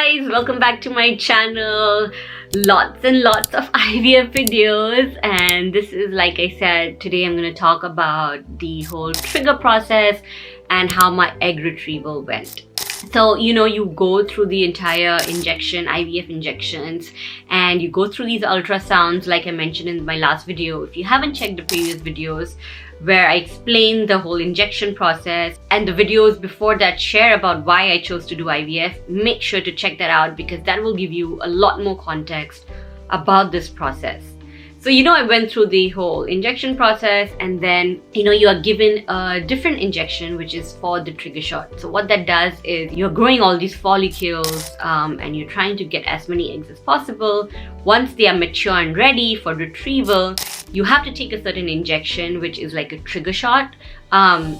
guys, welcome back to my channel. Lots and lots of IVF videos, and this is, like I said, today I'm going to talk about the whole trigger process and how my egg retrieval went. So, you go through the entire IVF injections, and you go through these ultrasounds like I mentioned in my last video. If you haven't checked the previous videos where I explain the whole injection process, and the videos before that share about why I chose to do IVF, make sure to check that out because that will give you a lot more context about this process. So, I went through the whole injection process, and then, you are given a different injection, which is for the trigger shot. So what that does is you're growing all these follicles and you're trying to get as many eggs as possible. Once they are mature and ready for retrieval, you have to take a certain injection, which is like a trigger shot,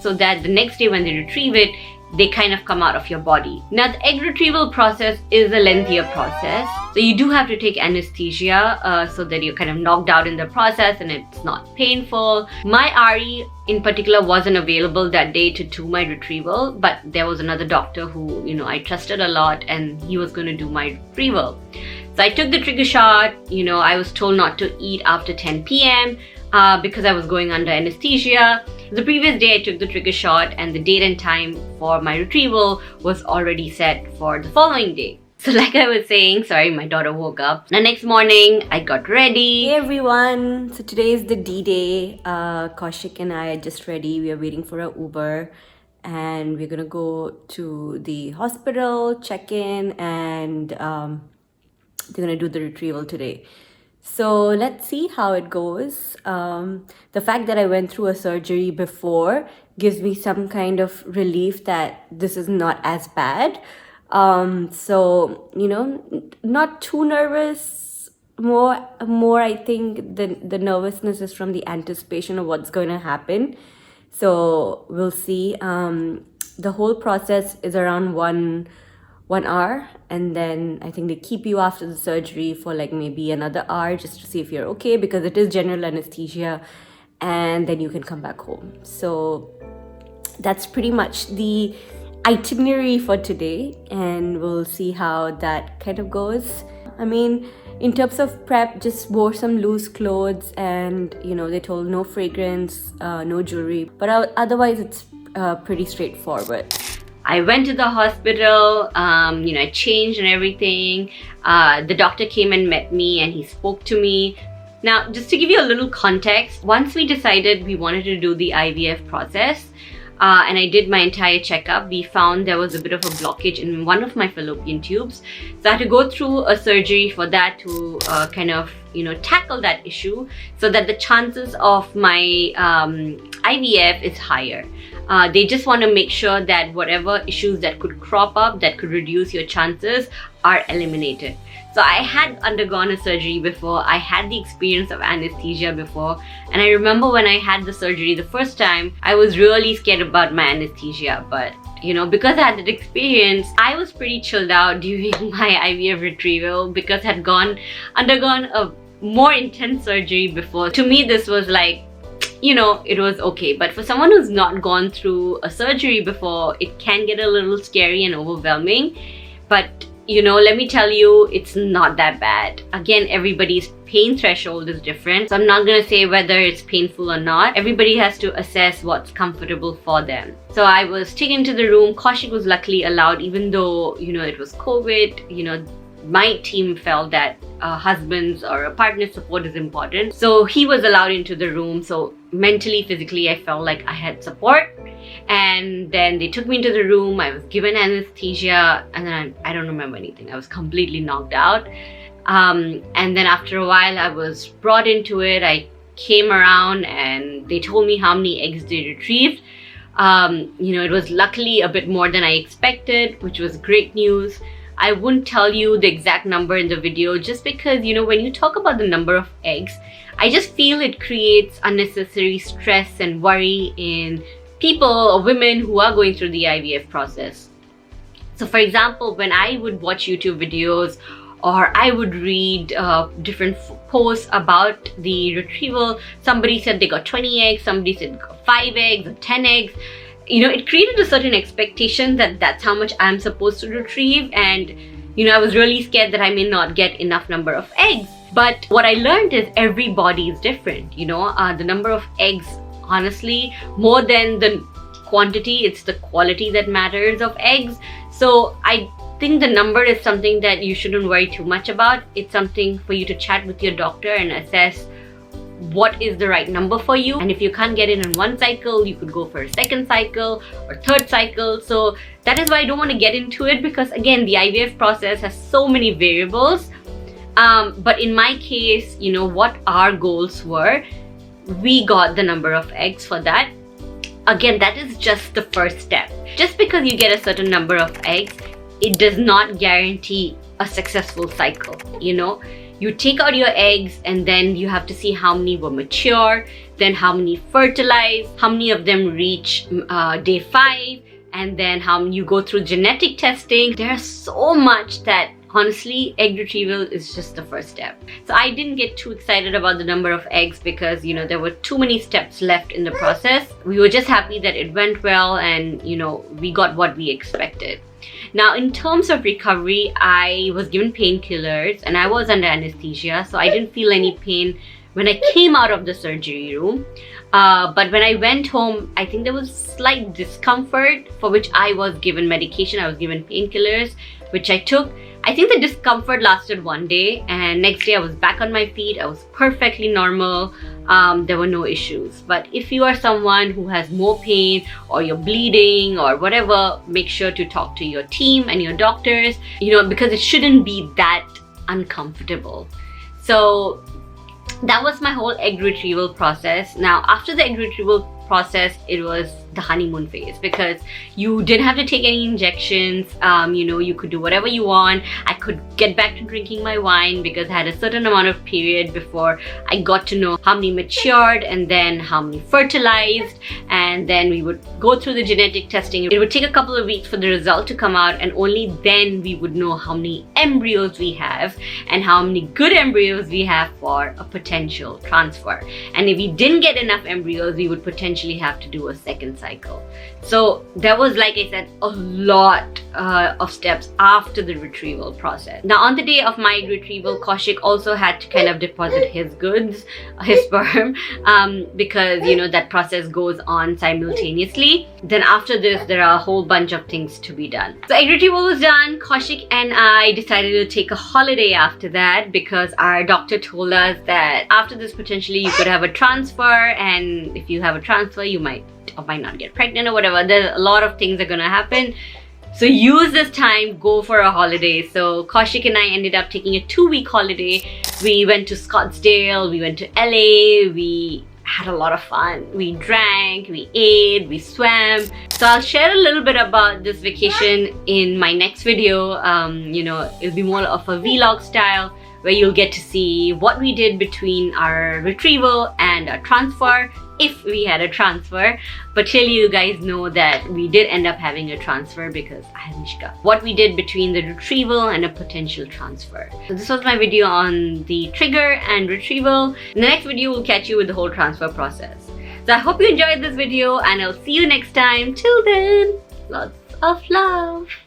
so that the next day when they retrieve it, they kind of come out of your body. Now, the egg retrieval process is a lengthier process. So you do have to take anesthesia so that you're kind of knocked out in the process and it's not painful. My RE in particular wasn't available that day to do my retrieval, but there was another doctor who, I trusted a lot, and he was going to do my retrieval. So I took the trigger shot. I was told not to eat after 10 p.m. Because I was going under anesthesia. The previous day I took the trigger shot, and the date and time for my retrieval was already set for the following day. So like I was saying, sorry, my daughter woke up. The next morning I got ready. Hey everyone, so today is the D-Day. Kaushik and I are just ready. We are waiting for our Uber, and we're gonna go to the hospital, check in, and they're gonna do the retrieval today. So let's see how it goes. The fact that I went through a surgery before gives me some kind of relief that this is not as bad. So, not too nervous. More I think the nervousness is from the anticipation of what's going to happen. So we'll see. The whole process is around one hour, and then I think they keep you after the surgery for like maybe another hour just to see if you're okay, because it is general anesthesia, and then you can come back home. So that's pretty much the itinerary for today, and we'll see how that kind of goes. I mean, in terms of prep, just wore some loose clothes, and they told no fragrance, no jewelry, but otherwise it's pretty straightforward. I went to the hospital, I changed and everything. The doctor came and met me, and he spoke to me. Now, just to give you a little context, once we decided we wanted to do the IVF process, and I did my entire checkup, we found there was a bit of a blockage in one of my fallopian tubes. So I had to go through a surgery for that to kind of, tackle that issue so that the chances of my IVF is higher. They just want to make sure that whatever issues that could crop up that could reduce your chances are eliminated. So I had undergone a surgery before. I had the experience of anesthesia before, and I remember when I had the surgery the first time, I was really scared about my anesthesia, but because I had that experience, I was pretty chilled out during my IVF retrieval because I had undergone a more intense surgery before. To me, this was like, it was okay. But for someone who's not gone through a surgery before, it can get a little scary and overwhelming. But, let me tell you, it's not that bad. Again, everybody's pain threshold is different. So I'm not going to say whether it's painful or not. Everybody has to assess what's comfortable for them. So I was taken to the room. Kaushik was luckily allowed, even though, it was COVID, my team felt that a husband's or a partner's support is important. So he was allowed into the room. So mentally, physically, I felt like I had support. And then they took me into the room. I was given anesthesia, and then I don't remember anything. I was completely knocked out. And then after a while, I was brought into it. I came around, and they told me how many eggs they retrieved. It was luckily a bit more than I expected, which was great news. I wouldn't tell you the exact number in the video just because, when you talk about the number of eggs, I just feel it creates unnecessary stress and worry in people or women who are going through the IVF process. So for example, when I would watch YouTube videos or I would read different posts about the retrieval, somebody said they got 20 eggs, somebody said 5 eggs or 10 eggs. It created a certain expectation that that's how much I'm supposed to retrieve, and I was really scared that I may not get enough number of eggs. But what I learned is every body is different. The number of eggs, honestly, more than the quantity, it's the quality that matters of eggs. So I think the number is something that you shouldn't worry too much about. It's something for you to chat with your doctor and assess what is the right number for you. And if you can't get it in one cycle, you could go for a second cycle or third cycle. So that is why I don't want to get into it, because again, the IVF process has so many variables. But in my case, what our goals were, we got the number of eggs for that. Again, that is just the first step. Just because you get a certain number of eggs, it does not guarantee a successful cycle. You take out your eggs and then you have to see how many were mature, then how many fertilized, how many of them reach day 5, and then how you go through genetic testing. There's so much that honestly, egg retrieval is just the first step. So I didn't get too excited about the number of eggs because, there were too many steps left in the process. We were just happy that it went well and, we got what we expected. Now, in terms of recovery, I was given painkillers and I was under anesthesia, so I didn't feel any pain when I came out of the surgery room. But when I went home, I think there was slight discomfort, for which I was given medication. I was given painkillers, which I took. I think the discomfort lasted one day, and next day I was back on my feet. I was perfectly normal. There were no issues. But if you are someone who has more pain or you're bleeding or whatever, make sure to talk to your team and your doctors, because it shouldn't be that uncomfortable. So that was my whole egg retrieval process. Now, after the egg retrieval process, it was the honeymoon phase, because you didn't have to take any injections. You could do whatever you want. I could get back to drinking my wine because I had a certain amount of period before I got to know how many matured and then how many fertilized, and then we would go through the genetic testing. It would take a couple of weeks for the result to come out, and only then we would know how many embryos we have and how many good embryos we have for a potential transfer. And if we didn't get enough embryos, we would potentially have to do a second cycle. So there was, like I said, a lot of steps after the retrieval process. Now, on the day of my retrieval, Kaushik also had to kind of deposit his goods, his sperm, because that process goes on simultaneously. Then after this, there are a whole bunch of things to be done. So egg retrieval was done. Kaushik and I decided to take a holiday after that, because our doctor told us that after this, potentially you could have a transfer, and if you have a transfer, you might or might not get pregnant or whatever. There's a lot of things that are gonna happen. So use this time, go for a holiday. So Kaushik and I ended up taking a 2-week holiday. We went to Scottsdale, we went to LA, we had a lot of fun. We drank, we ate, we swam. So I'll share a little bit about this vacation in my next video. It'll be more of a vlog style, where you'll get to see what we did between our retrieval and our transfer, if we had a transfer. But clearly you guys know that we did end up having a transfer because I had Mishka. What we did between the retrieval and a potential transfer. So this was my video on the trigger and retrieval. In the next video, we'll catch you with the whole transfer process. So I hope you enjoyed this video, and I'll see you next time. Till then, lots of love.